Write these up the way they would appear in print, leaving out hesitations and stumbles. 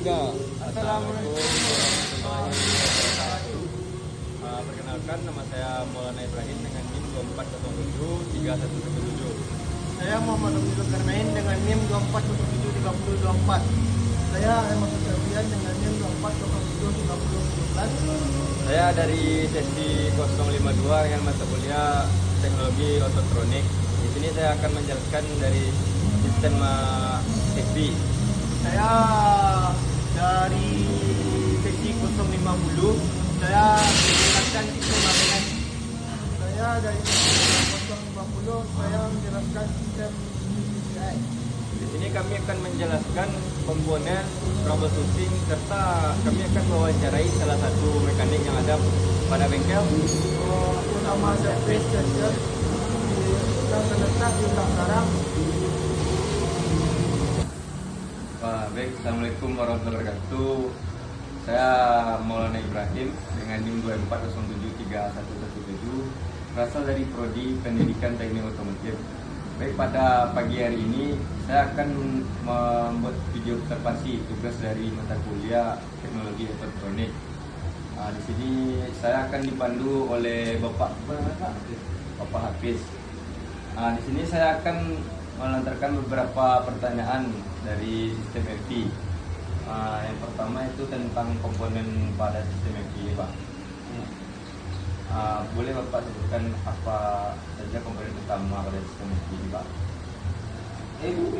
3. Assalamualaikum warahmatullahi wabarakatuh. Perkenalkan, nama saya Maulana Ibrahim dengan NIM 24073117. Saya Muhammad Abdul Karnain dengan NIM 24073024. Saya Ahmad Sofian dengan NIM 24073017. Saya dari sesi 052 dengan mata kuliah Teknologi Ototronik. Di sini saya akan menjelaskan dari sistem FB. Saya dari sesi 050. Saya menjelaskan sistem ABS. Saya dari sesi 050. Saya menjelaskan sistem PCI. Di sini kami akan menjelaskan komponen troubleshooting serta kami akan mewawancarai salah satu mekanik yang ada pada bengkel. Aku nama Service Station yang terletak di belakang. Baik, Assalamualaikum warahmatullahi wabarakatuh. Saya Maulana Ibrahim dengan NIM 24073117, berasal dari Prodi Pendidikan Teknik Otomotif. Baik, pada pagi hari ini saya akan membuat video observasi tugas dari mata kuliah Teknologi Elektronik. Di sini saya akan dipandu oleh Bapak Hafiz. Di sini saya akan melantarkan beberapa pertanyaan dari sistem FT. Yang pertama itu tentang komponen pada sistem FT, Pak. Boleh Bapak sebutkan apa saja komponen utama pada sistem FT, Pak? FB,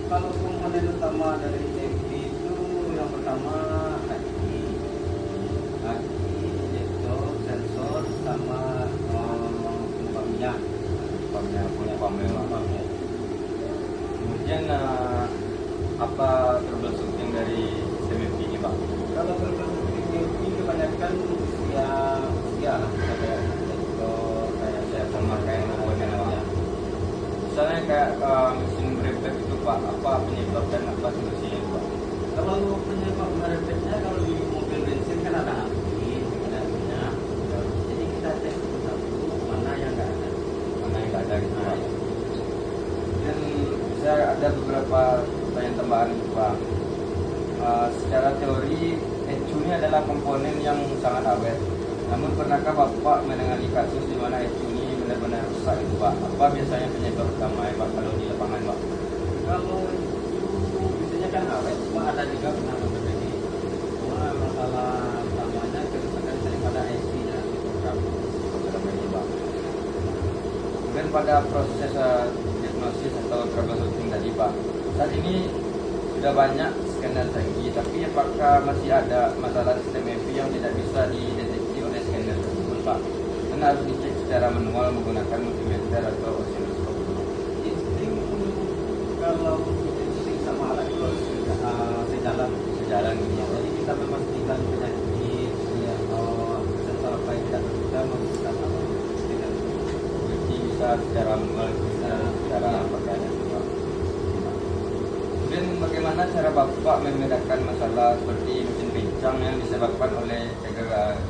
kalau komponen utama dari FB itu yang pertama injektor, sensor, sama pumpanya. Kemudian apa troubleshooting dari sistem FT ini, Pak? Kalau troubleshooting FB kebanyakan ya kayak injektor, kayak saya Memakai komponen apa? Misalnya kayak mesin brevet itu, Pak, apa penyebab dan apa solusinya, Pak? Kalau penyebab merebetnya, kalau di mobil bensin kan ada api, ada minyak. Jadi kita cek satu mana yang nggak ada. Mana yang nggak ada gitu, Pak? Dan saya ada beberapa pertanyaan tambahan, Pak. Secara teori, ECU ini adalah komponen yang sangat awet. Namun pernahkah Bapak menangani kasus di mana ECU ini benar-benar rusak itu, Pak? Apa biasanya penyebab utama, Pak, kalau di lapangan, Pak? Kalau itu biasanya kan awet, cuma ada juga pernah terjadi. Cuma masalah utamanya kerusakan daripada IC-nya di program ini, Pak. Kemudian pada proses diagnosis atau troubleshooting tadi, Pak, saat ini sudah banyak scanner canggih, tapi apakah masih ada masalah sistem EV yang tidak bisa dideteksi oleh scanner tersebut, Pak? Dan harus dicek secara manual menggunakan multimeter atau oscilloscope. insting. Kalau insting sama alat itu harus sejalan Gitu, ya. Pak. Jadi kita memastikan penyakit ya, sensor apa yang tidak bekerja memastikan apa tidak. Jadi bisa secara manual, bisa secara pergerakan, Pak. Kemudian bagaimana cara Bapak membedakan masalah seperti mesin pincang yang disebabkan oleh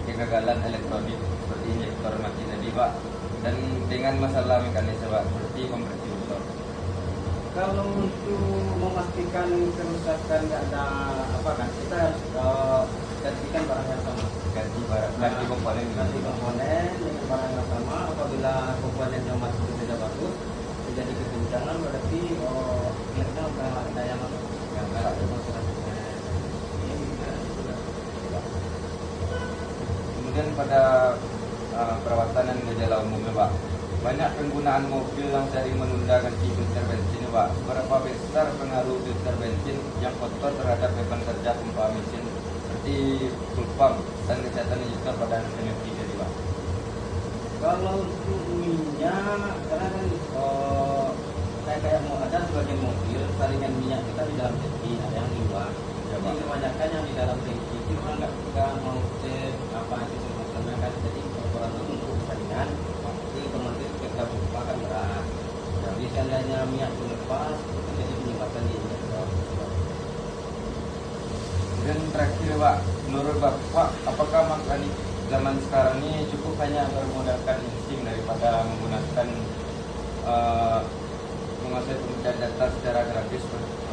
kegagalan elektronik seperti injektor mati tadi, Pak, dan dengan masalah mekanis, Pak, seperti kompresi motor? Kalau untuk memastikan kerusakan nggak ada apa kan, kita harus gantikan barang yang sama. Ganti komponen Ganti komponen dengan barang yang sama. Apabila komponennya masih tidak bagus, terjadi kekencangan, berarti kira-kira udah ada yang masuk. Yang ada Kemudian pada perawatan dan gejala umumnya, Pak, banyak penggunaan mobil yang sering menunda ganti filter bensin, Pak. Berapa besar pengaruh filter bensin yang kotor terhadap beban kerja pompa mesin seperti full pump dan kesehatan injektor pada mesin tadi, Pak? Kalau untuk minyak, karena kan kayak mau ada sebagian mobil saringan minyak kita di dalam tangki, ada yang limbah. Jadi kebanyakan yang di dalam tangki itu orang nggak mau cek apa itu maksudnya kan. Jadi ukuran untuk saringan, jadi otomatis kita pompa kan berat. Jadi seandainya minyak itu lepas, itu jadi penyebabkan di injektor. Dan terakhir, Pak, menurut Bapak, apakah mekanik zaman sekarang ini cukup hanya bermodalkan insting daripada menggunakan menguasai pencarian data secara grafis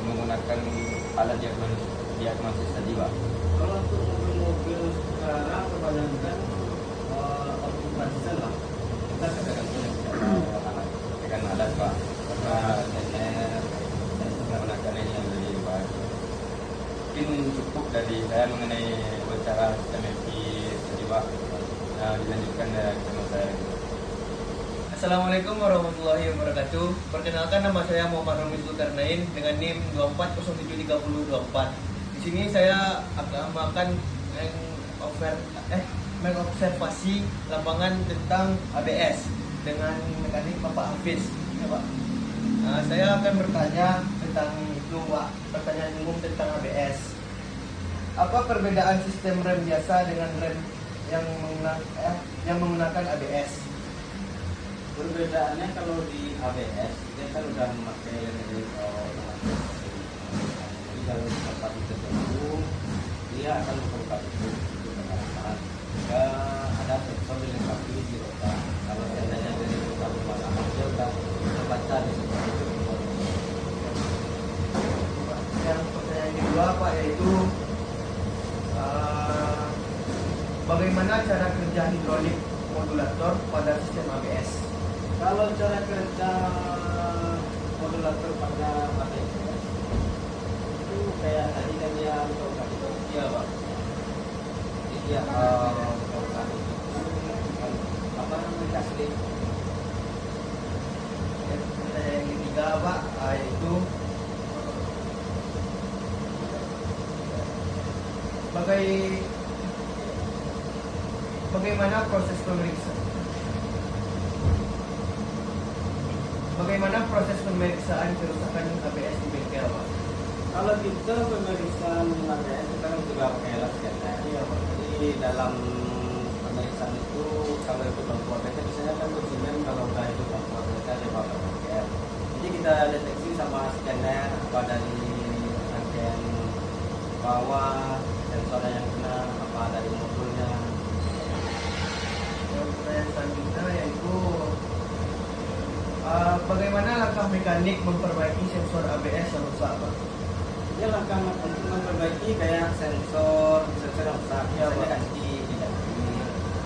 menggunakan alat diagnosis? diagnosis tadi Pak? Kalau untuk mobil-mobil sekarang kebanyakan otomatis lah. Kita kadang-kadang Dengan alat Pak, karena tener dan menggunakan ini yang dari Pak. Mungkin cukup dari saya mengenai bicara sistem tadi Pak. Nah, dilanjutkan dari channel saya. Assalamualaikum warahmatullahi wabarakatuh. Perkenalkan, nama saya Muhammad Romi Zulkarnain dengan NIM 24073024. Di sini saya akan mengobservasi lapangan tentang ABS dengan mekanik Bapak Hafiz, ya Pak. Nah, saya akan bertanya tentang itu, Pak. Pertanyaan umum tentang ABS. Apa perbedaan sistem rem biasa dengan rem yang menggunakan ABS? Perbedaannya kalau di ABS dia kan udah memakai yang otomatis. Jadi kalau di tempat tertentu dia akan membuka itu untuk penerapan. Jika ada sensor dilengkapi di roda, kalau seandainya dari roda bermasalah dia udah terbaca di situ. Yang pertanyaan kedua Pak, yaitu bagaimana cara kerja hidrolik modulator pada sistem ABS? Kalau cara kerja modulator pada ABS itu kayak tadi kan dia buka itu, iya Pak. Jadi dia buka itu apa namanya kasih. Pertanyaan yang ketiga Pak, yaitu bagaimana proses pemeriksaan kerusakan ABS di bengkel, Pak? Kalau kita pemeriksaan ABS kita kan juga pakai alat scanner. Iya, Pak. Jadi dalam pemeriksaan itu kalau itu bangku ABS biasanya kan dokumen kalau udah itu bangku ABS dia bakal pakai. Jadi kita deteksi sama scanner apa dari rangkaian bawah sensornya yang kena, apa dari modulnya. Yang pertanyaan selanjutnya yaitu bagaimana langkah mekanik memperbaiki sensor ABS yang rusak, Pak? Dia langkah untuk memperbaiki kayak sensor yang rusak, Ya, biasanya Pak. ganti tidak.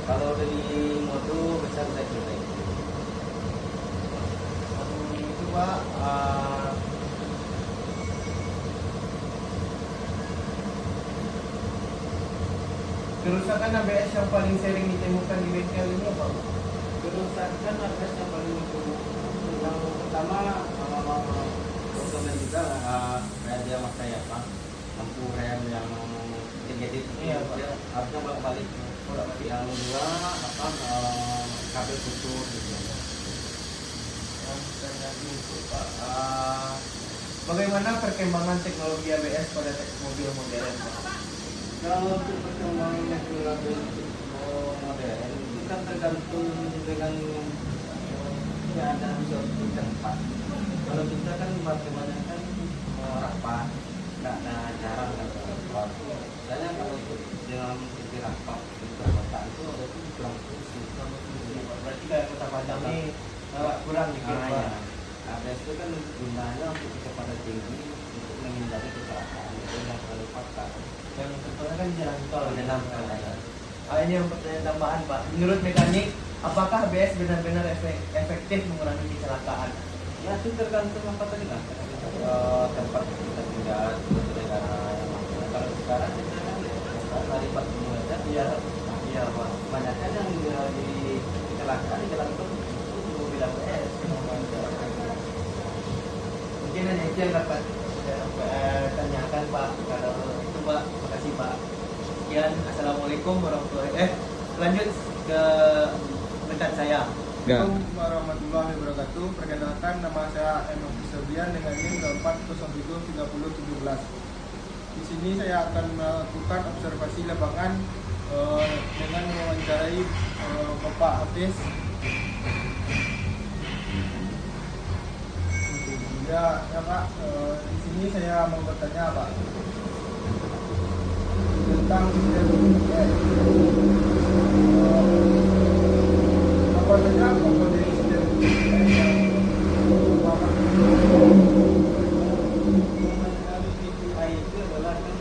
Kalau dari modul besar saya perbaiki. Itu Pak, kerusakan ABS yang paling sering ditemukan di bengkel ini apa, Pak? Kerusakan ABS yang paling yang pertama dokumen juga kayak dia pakai apa lampu rem yang negatif, Iya, Pak. dia harusnya bolak-balik. Yang kedua apa kabel putus gitu. Yang pertanyaan itu Pak, bagaimana perkembangan teknologi ABS pada mobil modern, Pak? Kalau untuk perkembangan mobil modern itu kan tergantung dengan keadaan suatu tempat. Kalau kita kan kebanyakan rapat, nggak ada jarang kan rapat. Misalnya kalau untuk dalam sisi rapat di kota itu ada tuh kurang fungsi. Berarti kayak kota Padang ini kurang dikit, Pak. ya. ABS itu kan gunanya untuk kecepatan tinggi untuk menghindari kecelakaan. Itu yang perlu fakta. Yang contohnya kan di jalan tol. Dalam keadaan Ini yang pertanyaan tambahan, Pak. Menurut mekanik, apakah ABS benar-benar efektif mengurangi kecelakaan? ya itu tergantung apa tadi kan tempat kita tinggal di negara yang mana. Kalau sekarang kita kan dari 40 aja Iya, iya, Pak. kebanyakan yang di kecelakaan di jalan tol itu mobil ABS. Mungkin hanya itu yang dapat saya tanyakan, Pak. Kalau itu, Pak, makasih, Pak. Sekian, assalamualaikum warahmatullahi lanjut ke rekan saya. Assalamualaikum warahmatullahi wabarakatuh. Perkenalkan, nama saya Enoki Sobian dengan NIM 24073017. Di sini saya akan melakukan observasi lapangan dengan mewawancarai Bapak Hafiz. Ya Pak, di sini saya mau bertanya Pak tentang apa saja komponen sistem yang Dari KPI itu adalah kan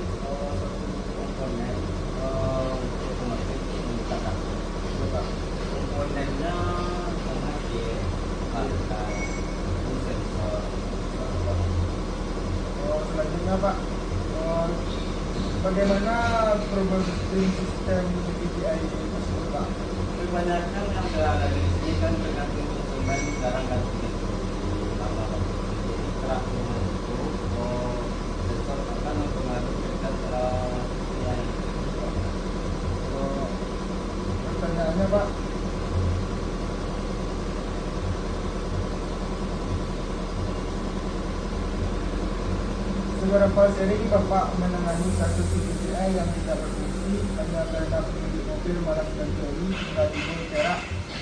bagaimana troubleshooting sistem VVTi ini tersebut Pak? Kebanyakan yang berada di sini kan tergantung konsumen sekarang kan begitu lama kerak rumah itu sensor akan mempengaruhi tingkat yang Oh, pertanyaannya Pak, seberapa sering Bapak menangani kasus VVTi yang tidak berfungsi hanya karena pemilik mobil malas ganti oli hingga timbul kerak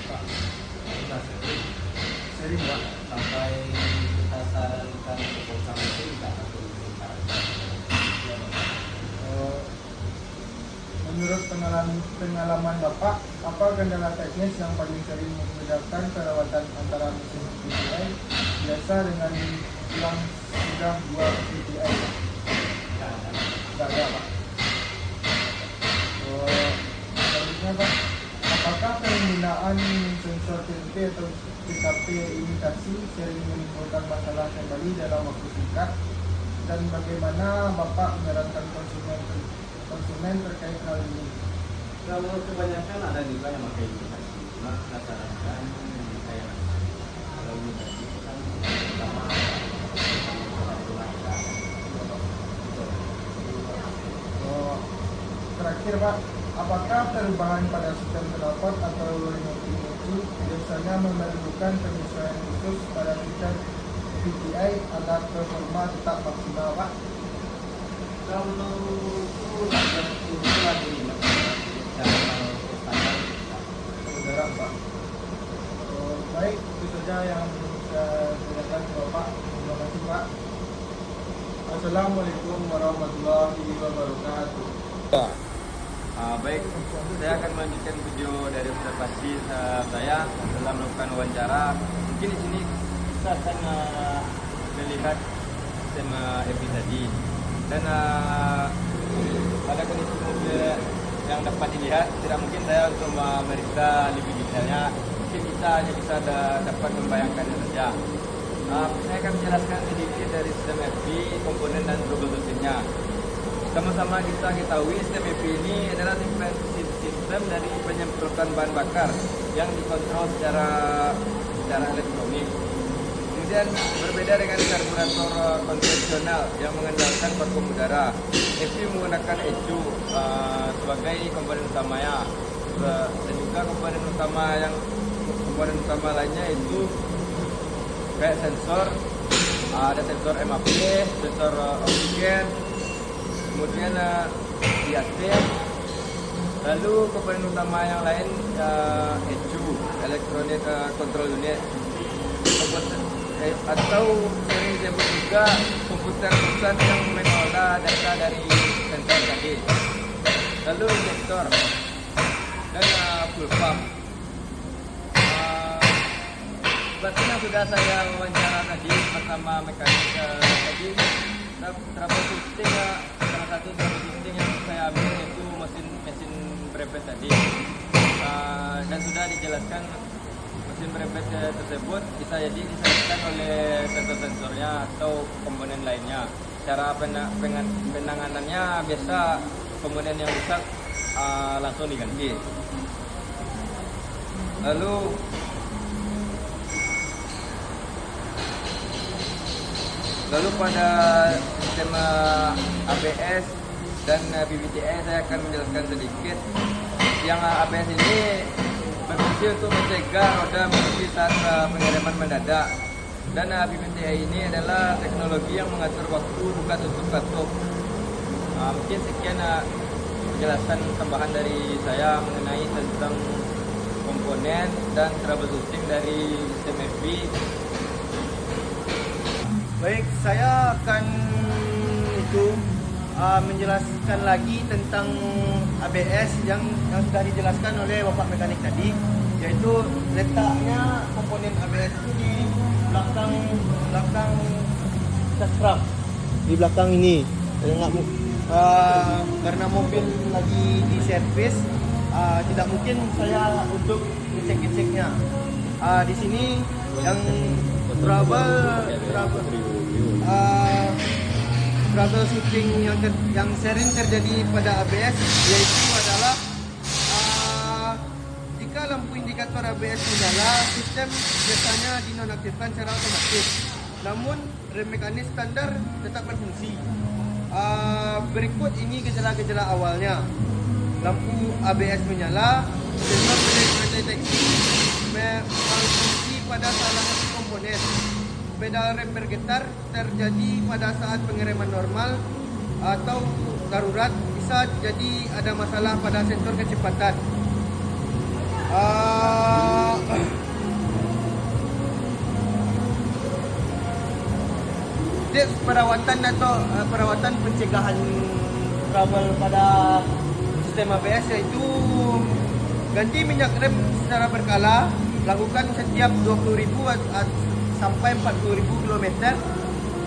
Pak? sudah Sering Pak. sampai kita sarankan untuk bongkar itu tidak akan bongkar. Eh, Menurut pengalaman Bapak, apa kendala teknis yang paling sering membedakan perawatan antara mesin VVTi biasa dengan yang sudah dua VVTi? Tidak ada Pak. Selanjutnya Pak, apakah penggunaan sensor TNP atau TKP imitasi sering menimbulkan masalah kembali dalam waktu singkat? Dan bagaimana Bapak menyarankan konsumen terkait hal ini? Kalau kebanyakan ada juga yang pakai imitasi, cuma saya sarankan yang kayak kalau imitasi itu kan sama Terakhir Pak, apakah perubahan pada sistem knalpot atau remote itu biasanya memerlukan penyesuaian khusus pada fitur VVTi agar performa tetap maksimal Pak? kalau itu lagi cara standar Saudara Pak. Baik, itu saja yang saya tanyakan ke Bapak. Terima kasih Pak. Assalamualaikum warahmatullahi wabarakatuh. Baik, saya akan melanjutkan video dari observasi saya setelah melakukan wawancara. Mungkin di sini kita akan melihat sistem EV tadi, dan pada kondisi mobil yang dapat dilihat tidak mungkin saya untuk memeriksa lebih detailnya. Mungkin kita hanya bisa dapat membayangkannya saja. Saya akan menjelaskan sedikit dari sistem EV, komponen dan troubleshootingnya. Sama-sama kita ketahui sistem EV ini adalah sistem dari penyemprotan bahan bakar yang dikontrol secara elektronik. Kemudian berbeda dengan karburator konvensional yang mengandalkan vakum udara, EV menggunakan ECU sebagai komponen utamanya. Dan juga komponen utama lainnya itu kayak sensor, ada sensor MAP, sensor oksigen, kemudian IAC, lalu komponen utama yang lain ECU, Electronic Control Unit, atau sering disebut juga komputer pusat yang mengolah data dari sensor tadi, lalu injektor dan fuel pump. Seperti yang sudah saya wawancara tadi bersama mekanik tadi, troubleshooting salah satu troubleshooting yang saya ambil yaitu mesin prepet tadi, dan sudah dijelaskan mesin prepet tersebut bisa jadi diselesaikan oleh sensor-sensornya atau komponen lainnya. Cara penanganannya biasa komponen yang rusak langsung diganti. Lalu pada sistem ABS dan VVTi saya akan menjelaskan sedikit. Yang ABS ini berfungsi untuk mencegah roda berhenti saat pengiriman mendadak, dan VVTi ini adalah teknologi yang mengatur waktu buka tutup katup. Mungkin sekian penjelasan tambahan dari saya mengenai tentang komponen dan troubleshooting dari sistem EV. Baik, saya akan menjelaskan lagi tentang ABS yang sudah dijelaskan oleh Bapak mekanik tadi, yaitu letaknya komponen ABS itu di belakang dashcam, di belakang ini. Karena mobil lagi di servis, tidak mungkin saya untuk ngecek-ngeceknya. Di troubleshooting yang sering terjadi pada ABS yaitu adalah jika lampu indikator ABS menyala, sistem biasanya dinonaktifkan secara otomatis. Namun rem mekanis standar tetap berfungsi. Berikut ini gejala-gejala awalnya. Lampu ABS menyala, sensor mendeteksi malfungsi pada salah satu komponen. Pedal rem bergetar terjadi pada saat pengereman normal atau darurat. Bisa jadi ada masalah pada sensor kecepatan. Tips perawatan atau perawatan pencegahan trouble pada sistem ABS yaitu ganti minyak rem secara berkala, lakukan setiap 20.000 sampai 40.000 km.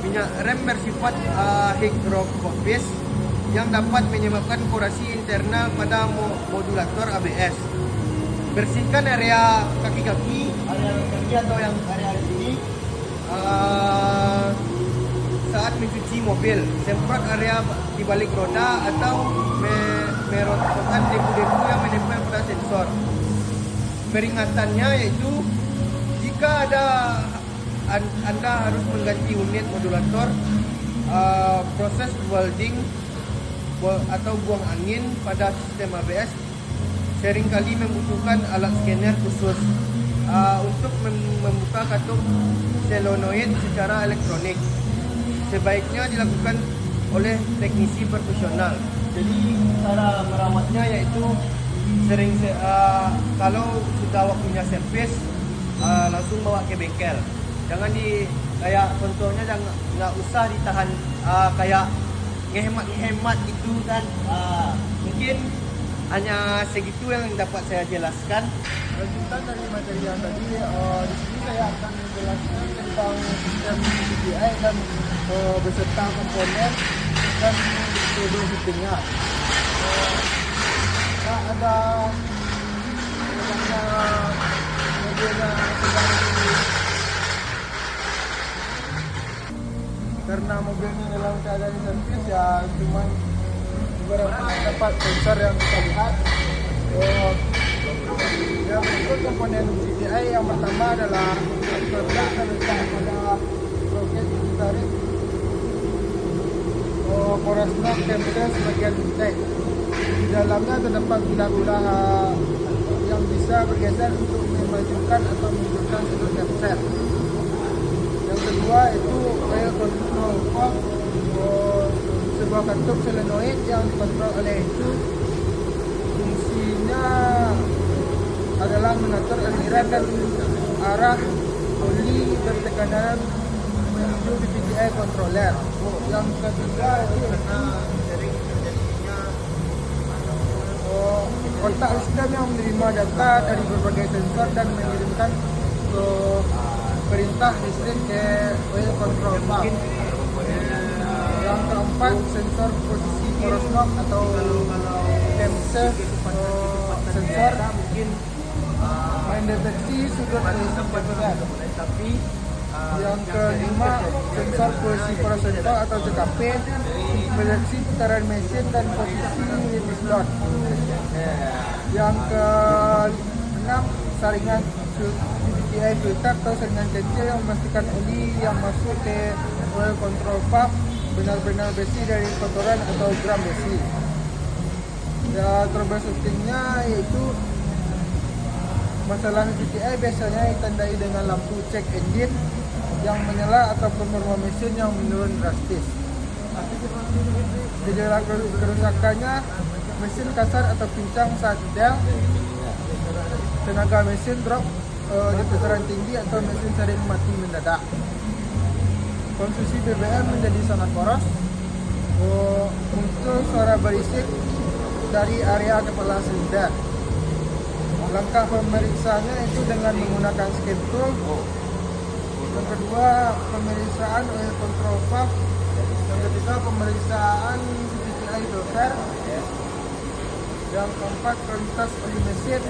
Minyak rem bersifat hygroscopic yang dapat menyebabkan korasi internal pada modulator ABS. Bersihkan area kaki-kaki, area kaki atau yang area sini saat mencuci mobil. Semprot area di balik roda atau merosotkan debu-debu yang menempel pada sensor. Peringatannya yaitu jika Anda harus mengganti unit modulator, proses welding atau buang angin pada sistem ABS seringkali membutuhkan alat scanner khusus untuk membuka katup solenoid secara elektronik. Sebaiknya dilakukan oleh teknisi profesional. Jadi cara merawatnya yaitu kalau sudah waktunya servis langsung bawa ke bengkel. Jangan kayak contohnya nggak usah ditahan kayak ngehemat itu kan. Mungkin hanya segitu yang dapat saya jelaskan. Lanjutan dari materi yang tadi, di sini saya akan menjelaskan tentang sistem CTI dan beserta komponen dan troubleshootingnya. Ada mobilnya karena mobilnya dalam keadaan servis ya cuma beberapa dapat sensor yang kita lihat. Yang berikut komponen CTI yang pertama adalah sensor terletak pada roket tarik poros knob tempel sebagian intek. Di dalamnya terdapat gula-gula yang bisa bergeser untuk memajukan atau mengundurkan sudut tempel. Yang kedua itu oil control valve, sebuah katup solenoid yang dikontrol oleh itu. Fungsinya adalah mengatur aliran dan arah oli bertekanan menuju VVTi controller. Yang ketiga itu kontak sistem yang menerima data dari berbagai sensor dan mengirimkan ke perintah listrik ke oil control valve. Yang keempat sensor posisi poros knob atau temperature sensor mungkin mendeteksi sudut temperature. Tapi yang kelima sensor posisi poros sensor atau CKP mendeteksi putaran mesin dan posisi unit slot. Yang keenam saringan VVTi filter atau saringan kecil yang memastikan oli yang masuk ke oil control valve benar-benar bersih dari kotoran atau gram besi. Ya, troubleshootingnya yaitu masalah VVTi biasanya ditandai dengan lampu check engine yang menyala atau performa mesin yang menurun drastis. Gejala kerusakannya mesin kasar atau pincang saat idle, tenaga mesin drop di tekanan tinggi atau mesin sering mati mendadak. Konsumsi BBM menjadi sangat boros, muncul suara berisik dari area kepala silinder. Langkah pemeriksaannya itu dengan menggunakan scan tool. Yang kedua, pemeriksaan oil control valve. Yang ketiga, pemeriksaan VVTi filter. Yang keempat, kualitas oli mesin.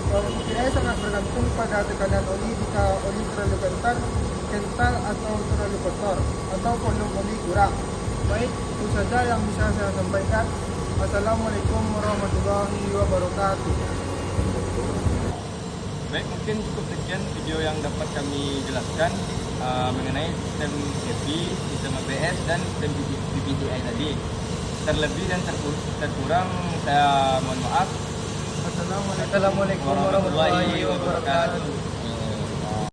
PPI sangat bergantung pada tekanan oli jika oli terlalu kental atau terlalu kotor atau volume oli kurang. Baik, itu saja yang bisa saya sampaikan. Assalamualaikum warahmatullahi wabarakatuh. Baik, mungkin cukup sekian video yang dapat kami jelaskan mengenai sistem CFD, sistem ABS dan sistem PPDI tadi. Terlebih dan terkurang saya mohon maaf. Assalamualaikum warahmatullahi wabarakatuh.